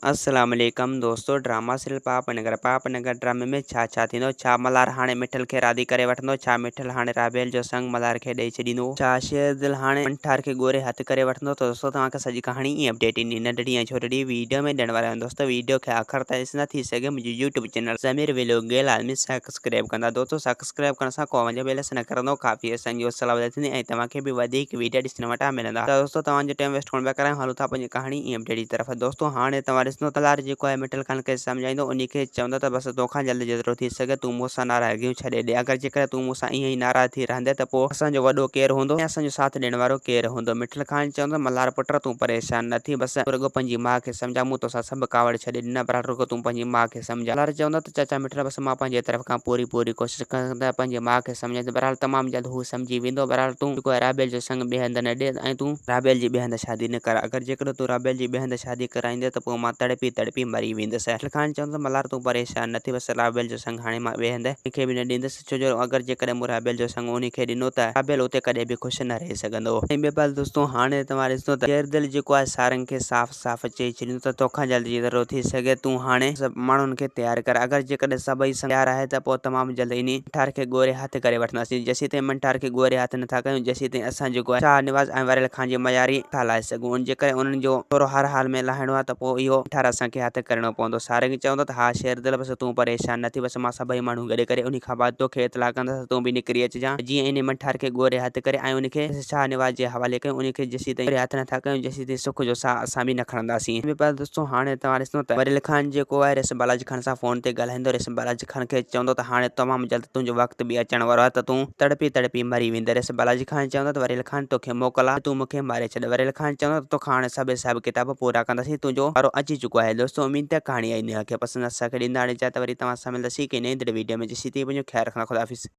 अस्सलाम वालेकुम दोस्तों। ड्रामा सीरियल पापनगर ड्रामे में छा थींदो। छा मल्हार हाणे मिठल खे राज़ी करे वठंदो। छा मिठल हाणे राबेल जो संग मल्हार खे ॾेई छॾींदो। छा शेरदिल हाणे मंठार खे गोरे हथ करे वठंदो। तो दोस्तों तव्हांखे सॼी कहाणी ईअं अपडेट ईंदी नंढड़ी ऐं छोटड़ी वीडियो में ॾियण वारा आहियूं। दोस्तों वीडियो खे आख़िर ताईं ॾिसंदा थी सघे मुंहिंजी यूट्यूब चैनल ज़मीर व्लॉग लाज़मी सब्सक्राइब कंदा। दोस्तों सब्सक्राइब करण सां को वञे बेल न करंदो काफ़ी असांजी सलाह वधे थींदी ऐं तव्हांखे बि वधीक वीडियो ॾिसण वटां मिलंदा। त दोस्तों तव्हांजो टाइम वेस्ट कोन पिया करायूं, हलूं था पंहिंजी कहाणी ईअं अपडेट जी तरफ़। दोस्तों हाणे तव्हां ॾिसंदो मल्हार जेको आहे मिठल खान खे सम्झाईंदो, उन खे चवंदो त बसि तोखां जल्दी जेतिरो थी सघे तूं मूंसां नाराज़गियूं छॾे ॾे। अगरि जेकर तूं मूंसां ईअं ई नाराज़ थी रहंदे त पोइ असांजो वॾो केरु हूंदो ऐं असांजो साथ ॾियण वारो केरु हूंदो। मिठल खान चवंदो मल्हार पुट तूं परेशान न थी, बसि रुॻो पंहिंजी माउ खे सम्झा। मूं तोसां सभु कावड़ छॾे ॾिना, पर रुॻो तूं पंहिंजी माउ खे सम्झा। मल्हार चवंदो त चाचा मिठल बसि मां पंहिंजे तरफ़ खां पूरी कोशिशि कंदा पंहिंजी माउ खे सम्झाईंदो। बहरहाल तमामु जल्द हू सम्झी वेंदो। बहरहाल तूं जेको आहे राबेल जो संग ॿिए हंधि न ॾे ऐं तूं राबेल जी ॿिए हंधि शादी न कर। अगरि जेकर तूं राबेल जी ॿिए हंधि शादी कराईंदे त पोइ मां तड़पी मरी वेंदुसि। मिठल खान चवंदो मल्हार तूं परेशान न थी, बसि राबेल जो संग हाणे मां ॿिए हंधि कंहिंखे बि न ॾींदुसि। छो जो अगरि जेकॾहिं मूं राबेल जो संग उन खे ॾिनो त राबेल उते कॾहिं बि ख़ुशि न रही सघंदो। ऐं ॿिए पासे दोस्तों हाणे तव्हां ॾिसंदो त शेरदिल जेको आहे सारंग खे साफ़ चई छॾींदो त तोखां जल्दी जेतिरो थी सघे तूं हाणे सभु माण्हुनि खे तयारु कर। अगरि जेकॾहिं सभई तयारु आहे त पोइ तमामु जल्द इन मंठार खे गोरे हथ करे वठंदासीं। जेसीं ताईं मंठार खे गोरे हथ नथा कयूं जेसीं ताईं असां जेको आहे शाहनवाज़ ऐं वरेल खान जी मयारी था लाहे सघूं। जेकर उन्हनि जो थोरो हर हाल में लाहिणो आहे त पोइ इहो मंठार असांखे हथ करणो पवंदो। सारंग चवंदो त हा शेरदिल बसि तूं परेशान न थी, बसि मां सभई माण्हू गॾे करे उन खां बाद तोखे इतला कंदसि तूं बि निकिरी अचिजांइ। जीअं इन मंठार खे गोरे हथ करे ऐं उनखे शाहनवाज़ जे हवाले कयूं। उनखे जेसीं ताईं हथ नथा कयूं जेसीं ताईं सुख जो साह असां बि न खणंदासीं। पर दोस्तों हाणे तव्हां ॾिसंदो त वरेल खान जेको आहे रेस बालाजी खान सां फोन ते ॻाल्हाईंदो। रेस बालाजी खान खे चवंदो त हाणे तमामु जल्द तुंहिंजो वक़्तु बि अचण वारो आहे त तूं तड़पी मरी वेंदे। रेस बालाजी खान चवंदो त वरेल खान तोखे मोकल आहे, तूं मूंखे मारे छॾ। वरेल खान चवंदो त तोखां हाणे सभु हिसाब किताब पूरा कंदासीं, तुंहिंजो वारो अची चुको आहे। दोस्तों उम्मीद आहे कहाणी आई खे पसंदि असांखे ॾींदा हाणे चाहे त वरी तव्हां सां मिलंदासीं कि नई वीडियो में। जेसीं ताईं पंहिंजो ख़्यालु रखना। खुदा हाफ़िज़।